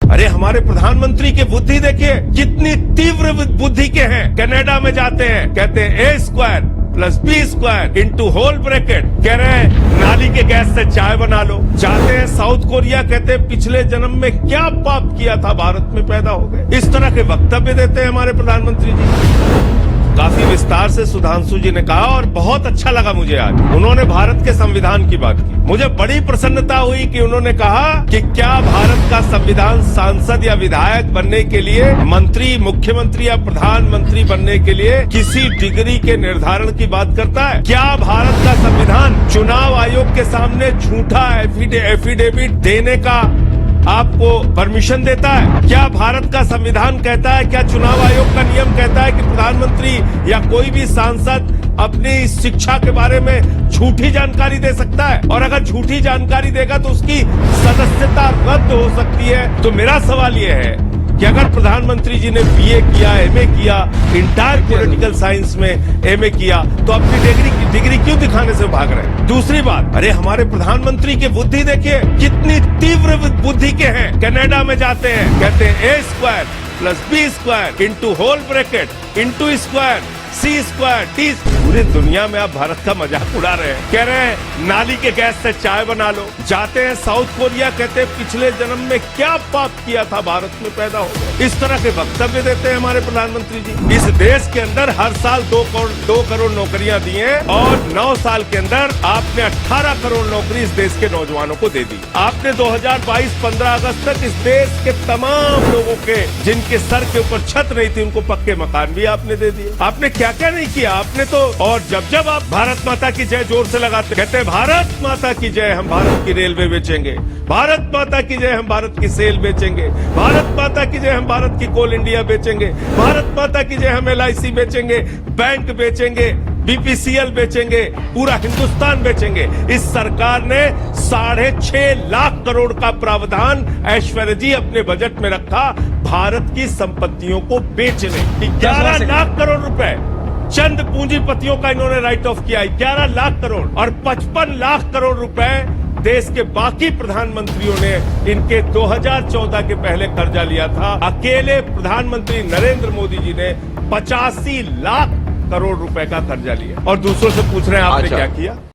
अरे हमारे प्रधानमंत्री की बुद्धि देखिए, कितनी तीव्र बुद्धि के हैं। कनाडा में जाते हैं, कहते हैं A² + B² into whole bracket, कह रहे हैं नाली के गैस से चाय बना लो। जाते हैं साउथ कोरिया, कहते हैं पिछले जन्म में क्या पाप किया था, भारत में पैदा हो गए। इस तरह के वक्तव्य देते हैं हमारे प्रधानमंत्री जी। काफी विस्तार से सुधांशु जी ने कहा और बहुत अच्छा लगा मुझे आज उन्होंने भारत के संविधान की बात की। मुझे बड़ी प्रसन्नता हुई कि उन्होंने कहा कि क्या भारत का संविधान सांसद या विधायक बनने के लिए, मंत्री, मुख्यमंत्री या प्रधानमंत्री बनने के लिए किसी डिग्री के निर्धारण की बात करता है? क्या भारत का संविधान चुनाव आयोग के सामने झूठा एफिडेविट देने का आपको परमिशन देता है? क्या भारत का संविधान कहता है, क्या चुनाव आयोग का नियम कहता है कि प्रधानमंत्री या कोई भी सांसद अपनी शिक्षा के बारे में झूठी जानकारी दे सकता है? और अगर झूठी जानकारी देगा तो उसकी सदस्यता रद्द हो सकती है। तो मेरा सवाल यह है कि अगर प्रधानमंत्री जी ने BA किया, MA किया, इंटायर पॉलिटिकल साइंस में MA किया, तो अपनी डिग्री क्यों दिखाने से भाग रहे हैं? दूसरी बात, अरे हमारे प्रधानमंत्री की बुद्धि देखिए, कितनी तीव्र बुद्धि के हैं। कनाडा में जाते हैं, कहते हैं A² + B² into whole bracket into square C² T। पूरी दुनिया में आप भारत का मजाक उड़ा रहे हैं। कह रहे हैं नाली के गैस से चाय बना लो। जाते हैं साउथ कोरिया, कहते हैं पिछले जन्म में क्या पाप किया था, भारत में पैदा हो गए। इस तरह के वक्तव्य देते हैं हमारे प्रधानमंत्री जी। इस देश के अंदर हर साल 2 करोड़ नौकरियां दी हैं और 9 साल के अंदर आपने 18 करोड़ नौकरी इस देश के नौजवानों को दे दी। आपने 2022 15 अगस्त तक इस देश के तमाम लोगों के, जिनके सर के ऊपर छत नहीं थी, उनको पक्के मकान भी आपने दे दिए। आपने क्या क्या नहीं किया आपने तो। और जब आप भारत माता की जय जोर से लगाते, कहते हैं भारत माता की जय, हम भारत की रेलवे बेचेंगे, भारत माता की जय, हम भारत की सेल बेचेंगे, भारत माता की जय, हम भारत की कोल इंडिया बेचेंगे, भारत माता की जय, हम LIC बेचेंगे, बैंक बेचेंगे, BPCL बेचेंगे, पूरा हिंदुस्तान बेचेंगे। इस सरकार ने 6.5 लाख करोड़ का प्रावधान ऐश्वर्या जी अपने बजट में रखा भारत की संपत्तियों को बेचने। 11 लाख करोड़ रुपए चंद पूंजीपतियों का इन्होंने राइट ऑफ किया, 11 लाख करोड़। और 55 लाख करोड़ रुपए देश के बाकी प्रधानमंत्रियों ने इनके 2014 के पहले कर्जा लिया था। अकेले प्रधानमंत्री नरेंद्र मोदी जी ने 85 लाख करोड़ रुपए का कर्जा लिया। और दूसरों से पूछ रहे हैं आपने क्या किया?